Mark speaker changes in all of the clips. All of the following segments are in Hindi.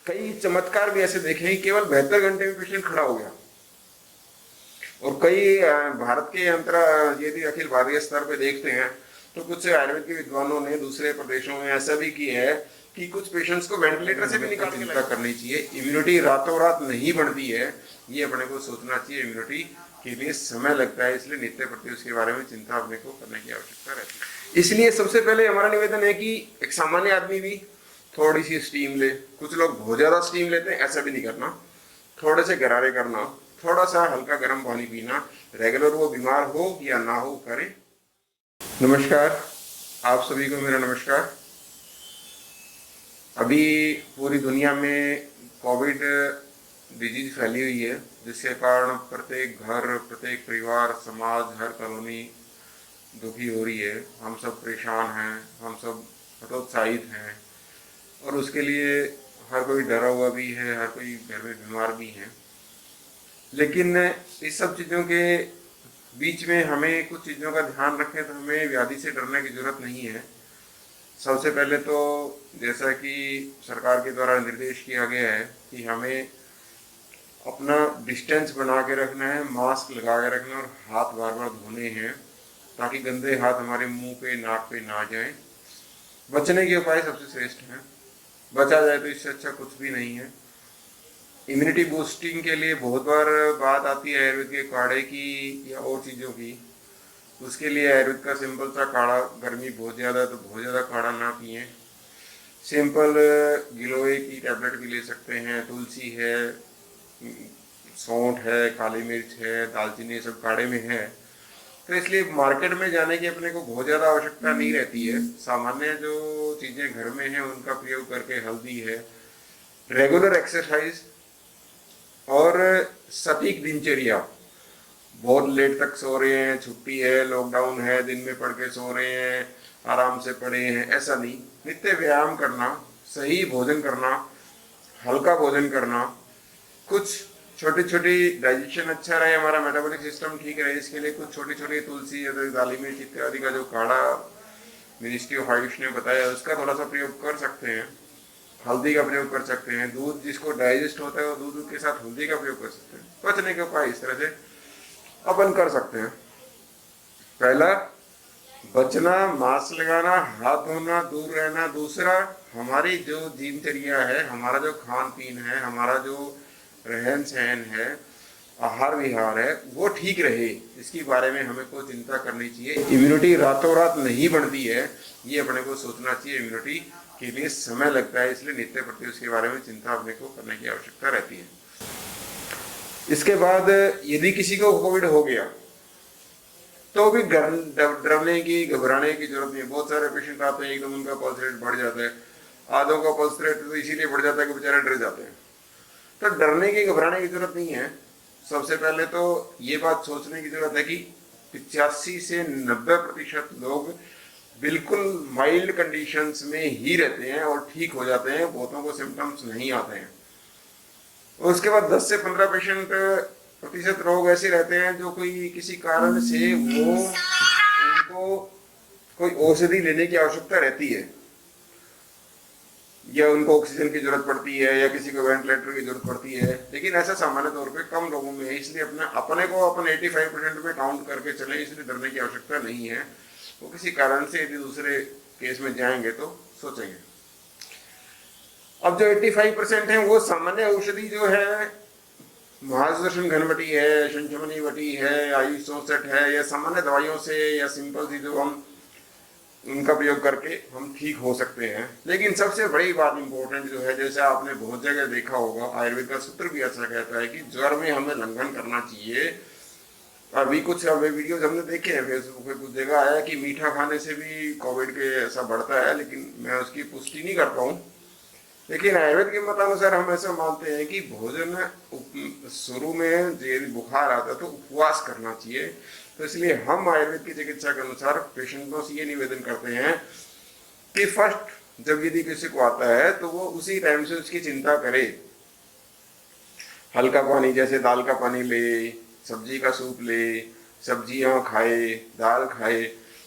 Speaker 1: कई चमत्कार भी ऐसे देखे हैं, केवल 72 घंटे में पेशेंट खड़ा हो गया। और कई भारत के यदि अखिल भारतीय स्तर पे देखते हैं तो कुछ आयुर्वेद के विद्वानों ने दूसरे प्रदेशों में ऐसा भी किया है कि कुछ पेशेंट्स को वेंटिलेटर से भी निकाल के चिंता करनी चाहिए। इम्यूनिटी रातों रात नहीं बढ़ती है, ये अपने को सोचना चाहिए। इम्यूनिटी के लिए समय लगता है, इसलिए नित्य प्रति उसके बारे में चिंता अपने को करने की आवश्यकता रहती है। इसलिए सबसे पहले हमारा निवेदन है कि एक सामान्य आदमी भी थोड़ी सी स्टीम ले। कुछ लोग बहुत ज्यादा स्टीम लेते हैं, ऐसा भी नहीं करना। थोड़े से गरारे करना, थोड़ा सा हल्का गर्म पानी पीना, रेगुलर वो बीमार हो या ना हो करें। नमस्कार, आप सभी को मेरा नमस्कार। अभी पूरी दुनिया में कोविड डिजीज फैली हुई है, जिसके कारण प्रत्येक घर, प्रत्येक परिवार, समाज, हर कॉलोनी दुखी हो रही है। हम सब परेशान हैं, हम सब हतोत्साहित हैं और उसके लिए हर कोई डरा हुआ भी है, हर कोई घर में बीमार भी है। लेकिन इस सब चीज़ों के बीच में हमें कुछ चीज़ों का ध्यान रखें तो हमें व्याधि से डरने की जरूरत नहीं है। सबसे पहले तो जैसा कि सरकार के द्वारा निर्देश किया गया है कि हमें अपना डिस्टेंस बना के रखना है, मास्क लगा के रखना और हाथ बार बार धोने हैं, ताकि गंदे हाथ हमारे मुंह पे, नाक पे ना जाएं। बचने के उपाय सबसे श्रेष्ठ हैं, बचा जाए तो इससे अच्छा कुछ भी नहीं है। इम्यूनिटी बूस्टिंग के लिए बहुत बार बात आती है आयुर्वेद के काढ़े की या और चीज़ों की। उसके लिए आयुर्वेद का सिंपल सा काढ़ा, गर्मी बहुत ज़्यादा तो बहुत ज़्यादा काढ़ा ना पिए। सिंपल गिलोय की टैबलेट भी ले सकते हैं, तुलसी है, सौंठ है, काली मिर्च है, दालचीनी, सब काढ़े में है। तो इसलिए मार्केट में जाने की अपने को बहुत ज़्यादा आवश्यकता नहीं रहती है। सामान्य जो चीज़ें घर में हैं उनका प्रयोग करके, हल्दी है, रेगुलर एक्सरसाइज और सटीक दिनचर्या। बहुत लेट तक सो रहे हैं, छुट्टी है, लॉकडाउन है, दिन में पढ़ के सो रहे हैं, आराम से पढ़े हैं, ऐसा नहीं। नित्य व्यायाम करना, सही भोजन करना, हल्का भोजन करना, कुछ छोटी छोटी डाइजेशन अच्छा रहे, हमारा मेटाबॉलिक सिस्टम ठीक रहे, इसके लिए कुछ छोटी छोटी तुलसी या काली मिर्च इत्यादि का जो काढ़ा मिनिस्ट्री ऑफ आयुष ने बताया उसका थोड़ा सा प्रयोग कर सकते हैं। हल्दी का प्रयोग कर सकते हैं। दूध जिसको डाइजेस्ट होता है वो दूध के साथ हल्दी का प्रयोग कर सकते हैं। बचने के उपाय इस तरह से अपन कर सकते हैं। पहला, बचना, मास्क लगाना, हाथ धोना, दूर रहना। दूसरा, हमारी जो दिनचर्या है, हमारा जो खान पीन है, हमारा जो रहन सहन है, आहार विहार है, वो ठीक रहे, इसके बारे में हमें को चिंता करनी चाहिए। इम्यूनिटी रातों रात नहीं बढ़ती है, ये अपने को सोचना चाहिए। इम्यूनिटी के लिए समय लगता है, इसलिए नित्य प्रति उसके बारे में चिंता अपने को करने की आवश्यकता रहती है। इसके बाद यदि किसी को कोविड हो गया तो भी डरने की, घबराने की जरूरत नहीं। बहुत सारे पेशेंट आते हैं, एकदम उनका पल्स रेट बढ़ जाता है। आधों का पल्स रेट तो इसीलिए बढ़ जाता है कि बेचारे डर जाते हैं। तो डरने की, घबराने की जरूरत नहीं है। सबसे पहले तो ये बात सोचने की जरूरत है कि 85 से 90% लोग बिल्कुल माइल्ड कंडीशंस में ही रहते हैं और ठीक हो जाते हैं, बहुतों को सिम्टम्स नहीं आते हैं। उसके बाद 10 से 15% लोग ऐसे रहते हैं जो कोई किसी कारण से उनको कोई औषधि लेने की आवश्यकता रहती है, या उनको ऑक्सीजन की जरूरत पड़ती है, या किसी को वेंटिलेटर की जरूरत पड़ती है। लेकिन ऐसा सामान्य तौर पे कम लोगों में है, इसलिए अपने को अपन 85% में काउंट करके चले, इसलिए डरने की आवश्यकता नहीं है। वो किसी कारण से यदि दूसरे केस में जाएंगे तो सोचेंगे। अब जो 85% है वो सामान्य औषधि जो है, महासुदर्शन घनवटी है, शंखमणि वटी है, आयुष 64 है, या सामान्य दवाइयों से या सिंपल सी जो हम उनका प्रयोग करके हम ठीक हो सकते हैं। लेकिन सबसे बड़ी बात इंपॉर्टेंट जो है, जैसे आपने बहुत जगह देखा होगा, आयुर्वेद का सूत्र भी ऐसा कहता है कि ज्वर में हमें लंघन करना चाहिए। अभी कुछ वीडियोज हमने देखे हैं फेसबुक पे, कुछ जगह आया कि मीठा खाने से भी कोविड के ऐसा बढ़ता है, लेकिन मैं उसकी पुष्टि नहीं करता हूँ। लेकिन आयुर्वेद के मतानुसार हम ऐसा मानते हैं कि भोजन शुरू में यदि बुखार आता है तो उपवास करना चाहिए। तो इसलिए हम आयुर्वेद की चिकित्सा के अनुसार पेशेंटों से ये निवेदन करते हैं कि फर्स्ट जब यदि किसी को आता है तो वो उसी टाइम से उसकी चिंता करे। हल्का पानी, जैसे दाल का पानी ले, सब्जी का सूप ले, सब्जियां खाए, दाल खाए।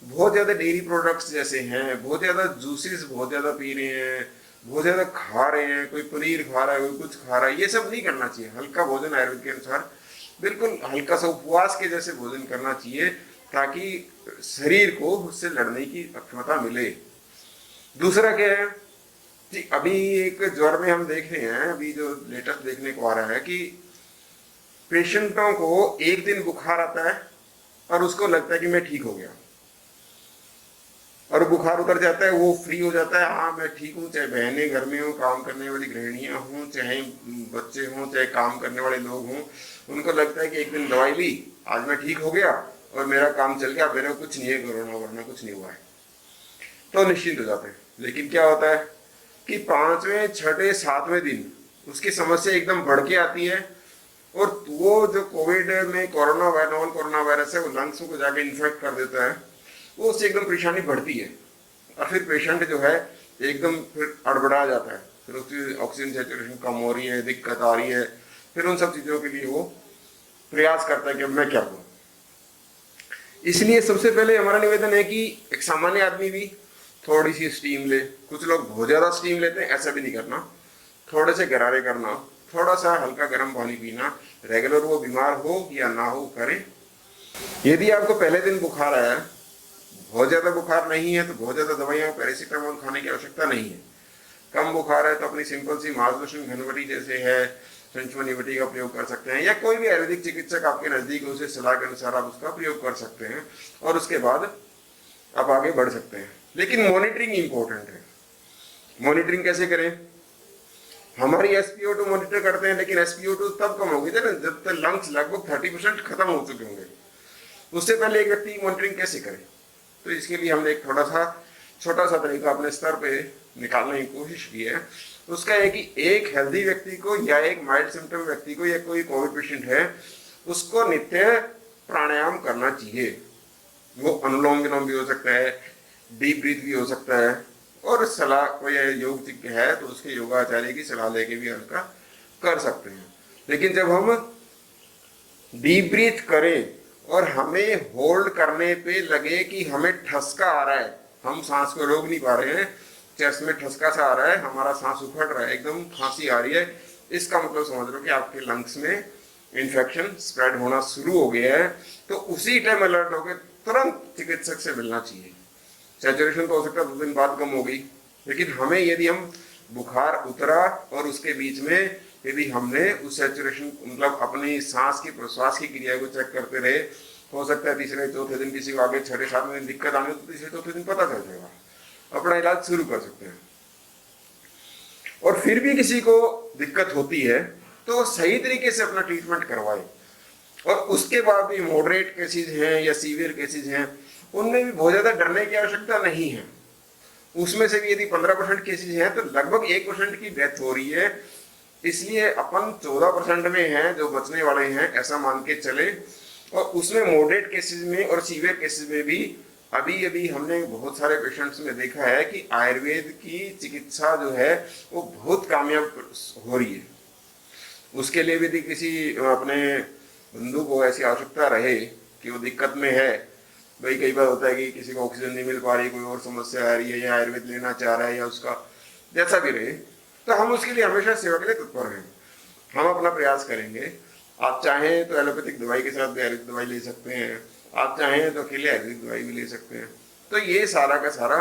Speaker 1: बहुत ज़्यादा डेयरी प्रोडक्ट्स जैसे हैं, बहुत ज़्यादा जूसेस बहुत ज़्यादा पी रहे हैं, बहुत ज़्यादा खा रहे हैं, कोई पनीर खा रहा है, कोई कुछ खा रहा है, ये सब नहीं करना चाहिए। हल्का भोजन आयुर्वेद के अनुसार बिल्कुल हल्का सा उपवास के जैसे भोजन करना चाहिए, ताकि शरीर को उससे लड़ने की क्षमता मिले। दूसरा क्या है कि अभी एक ज्वर में हम देख रहे हैं, अभी जो लेटेस्ट देखने को आ रहा है कि पेशेंटों को एक दिन बुखार आता है और उसको लगता है कि मैं ठीक हो गया, और बुखार उतर जाता है, वो फ्री हो जाता है, हाँ मैं ठीक हूँ। चाहे बहनें घर में हो, काम करने वाली गृहिणियाँ हों, चाहे बच्चे हों, चाहे काम करने वाले लोग हों, उनको लगता है कि एक दिन दवाई ली, आज मैं ठीक हो गया और मेरा काम चल गया, मेरे को कुछ नहीं है, कोरोना वरोना कुछ नहीं हुआ है, तो निश्चिंत हो जाते हैं। लेकिन क्या होता है कि 5वें 6ठे 7वें दिन उसकी समस्या एकदम बढ़ के आती है, और वो जो कोविड में नोवल कोरोना वायरस है, वो लंग्स को जाके इन्फेक्ट कर देता है, वो उससे एकदम परेशानी बढ़ती है, और फिर पेशेंट जो है एकदम फिर अड़बड़ा जाता है, फिर उसकी ऑक्सीजन सैचुरेशन कम हो रही है, दिक्कत आ रही है, फिर उन सब चीज़ों के लिए वो प्रयास करता है कि मैं क्या करूँ। इसलिए सबसे पहले हमारा निवेदन है कि एक सामान्य आदमी भी थोड़ी सी स्टीम ले। कुछ लोग बहुत ज़्यादा स्टीम लेते हैं, ऐसा भी नहीं करना, थोड़े से गरारे करना, थोड़ा सा हल्का गर्म पानी पीना, रेगुलर वो बीमार हो या ना हो करें। यदि आपको पहले दिन बुखार आया, बहुत ज़्यादा बुखार नहीं है, तो बहुत ज़्यादा दवाइयाँ पैरासीटामोल खाने की आवश्यकता नहीं है। कम बुखार है तो अपनी सिंपल सी मार्गदर्शन घनवटी जैसे है, संचमनीवटी का प्रयोग कर सकते हैं, या कोई भी आयुर्वेदिक चिकित्सक आपके नज़दीक है, उसे सलाह के अनुसार आप उसका प्रयोग कर सकते हैं, और उसके बाद आप आगे बढ़ सकते हैं। लेकिन मॉनिटरिंग इंपॉर्टेंट है। मॉनिटरिंग कैसे करें? हमारी SpO2 मॉनिटर करते हैं, लेकिन SpO2 तब कम होगी ना जब तक लंग्स लगभग 30% खत्म हो चुके होंगे। उससे पहले एक व्यक्ति मॉनिटरिंग कैसे करे? तो इसके लिए हमने एक थोड़ा सा छोटा सा तरीका अपने स्तर पे निकालने की कोशिश की है। उसका है कि एक हेल्दी व्यक्ति को या एक माइल्ड सिम्टम व्यक्ति को या कोई कोविड पेशेंट है, उसको नित्य प्राणायाम करना चाहिए। वो अनुलोम विलोम भी हो सकता है, डीप ब्रीथ भी हो सकता है, और सलाह कोई योग है तो उसके योगाचार्य की सलाह लेके भी हल्का कर सकते हैं। लेकिन जब हम डीप ब्रीथ करें और हमें होल्ड करने पे लगे कि हमें ठसका आ रहा है, हम सांस को रोक नहीं पा रहे हैं, चेस्ट में ठसका सा आ रहा है, हमारा सांस उखड़ रहा है, एकदम खांसी आ रही है, इसका मतलब समझ लो कि आपके लंग्स में इन्फेक्शन स्प्रेड होना शुरू हो गया है। तो उसी टाइम अलर्ट होकर तुरंत चिकित्सक से मिलना चाहिए। सैचुरेशन तो हो सकता है 2 दिन बाद कम हो गई, लेकिन हमें यदि हम बुखार उतरा और उसके बीच में यदि हमने उस सैचुरेशन मतलब अपनी सांस की प्रश्वास की क्रिया को चेक करते रहे, हो सकता है तीसरे चौथे दिन किसी को आगे 6ठे 7वें दिन दिक्कत आने तो तीसरे चौथे दिन पता चल जाएगा, अपना इलाज शुरू कर सकते हैं। और फिर भी किसी को दिक्कत होती है तो सही तरीके से अपना ट्रीटमेंट करवाए, और उसके बाद भी मॉडरेट केसेज हैं या सीवियर केसेज हैं, उनमें भी बहुत ज़्यादा डरने की आवश्यकता नहीं है। उसमें से भी यदि 15% केसेज हैं तो लगभग 1% की डेथ हो रही है। इसलिए अपन 14% में हैं जो बचने वाले हैं, ऐसा मान के चले। और उसमें मॉडरेट केसेज में और सीवियर केसेज में भी अभी अभी हमने बहुत सारे पेशेंट्स में देखा है कि आयुर्वेद की चिकित्सा जो है वो बहुत कामयाब हो रही है। उसके लिए भी यदि किसी अपने बंधु को ऐसी आवश्यकता रहे कि वो दिक्कत में है, भाई कई बार होता है कि किसी को ऑक्सीजन नहीं मिल पा रही, कोई और समस्या आ रही है, या आयुर्वेद लेना चाह रहा है, या उसका जैसा भी रहे, तो हम उसके लिए हमेशा सेवा के लिए तत्पर हैं। हम अपना प्रयास करेंगे। आप चाहें तो एलोपैथिक दवाई के साथ भी आयुर्वेदिक दवाई ले सकते हैं, आप चाहें तो अकेले आयुर्वेदिक दवाई भी ले सकते हैं। तो ये सारा का सारा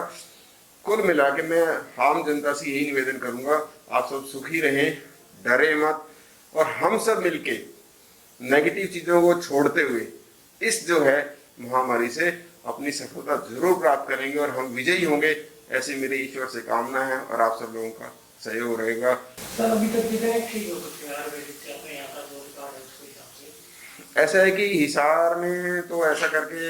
Speaker 1: कुल मिला के मैं आम जनता से यही निवेदन करूंगा, आप सब सुखी रहें, डरे मत, और हम सब मिलके नेगेटिव चीज़ों को छोड़ते हुए इस जो है महामारी से अपनी सफलता जरूर प्राप्त करेंगे, और हम विजयी होंगे, ऐसी मेरी ईश्वर से कामना है, और आप सब लोगों का सहयोग रहेगा।
Speaker 2: सर अभी तक कितने ठीक हो सकते हैं आयुर्वेदिक से अपने यहाँ का जो रिकॉर्ड है उसके हिसाब से?
Speaker 1: ऐसा है कि हिसार में तो ऐसा करके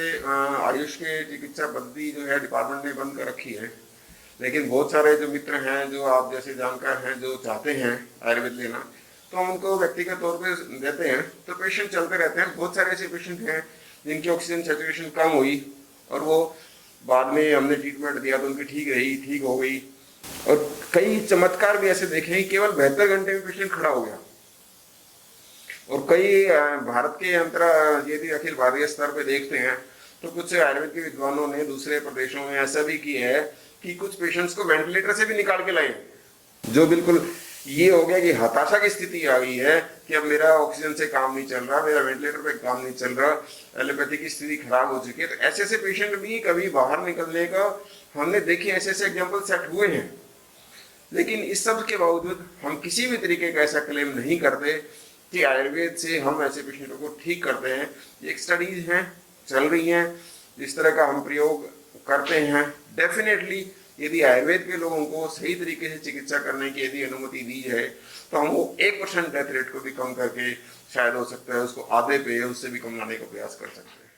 Speaker 1: आयुष के चिकित्सा पद्धति जो है डिपार्टमेंट ने बंद कर रखी है, लेकिन बहुत सारे जो मित्र हैं, जो आप जैसे जानकार हैं, जो चाहते हैं आयुर्वेद लेना, तो हम उनको व्यक्तिगत तौर पे देते हैं, तो पेशेंट चलते रहते हैं। बहुत सारे ऐसे पेशेंट हैं जिनकी ऑक्सीजन सैचुरेशन कम हुई और वो बाद में हमने ट्रीटमेंट दिया तो उनकी ठीक रही, ठीक हो गई। और कई चमत्कार भी ऐसे देखे हैं, केवल 72 घंटे में पेशेंट खड़ा हो गया। और कई भारत के यदि अखिल भारतीय स्तर पे देखते हैं तो कुछ आयुर्वेद के विद्वानों ने दूसरे प्रदेशों में ऐसा भी किया है कि कुछ पेशेंट्स को वेंटिलेटर से भी निकाल के लाए, जो बिल्कुल ये हो गया कि हताशा की स्थिति आ गई है कि अब मेरा ऑक्सीजन से काम नहीं चल रहा, मेरा वेंटिलेटर पे काम नहीं चल रहा, एलोपैथी की स्थिति खराब हो चुकी है। तो ऐसे ऐसे पेशेंट भी कभी बाहर निकलने का हमने देखे, ऐसे ऐसे एग्जाम्पल सेट हुए हैं। लेकिन इस सब के बावजूद हम किसी भी तरीके का ऐसा क्लेम नहीं करते कि आयुर्वेद से हम ऐसे पेशेंटों को ठीक करते हैं। एक स्टडीज हैं, चल रही हैं, इस तरह का हम प्रयोग करते हैं। डेफिनेटली यदि आयुर्वेद के लोगों को सही तरीके से चिकित्सा करने की यदि अनुमति दी जाए तो हम वो 1% डेथ रेट को भी कम करके शायद हो सकता है उसको आधे पे, उससे भी कम लाने का प्रयास कर सकते हैं।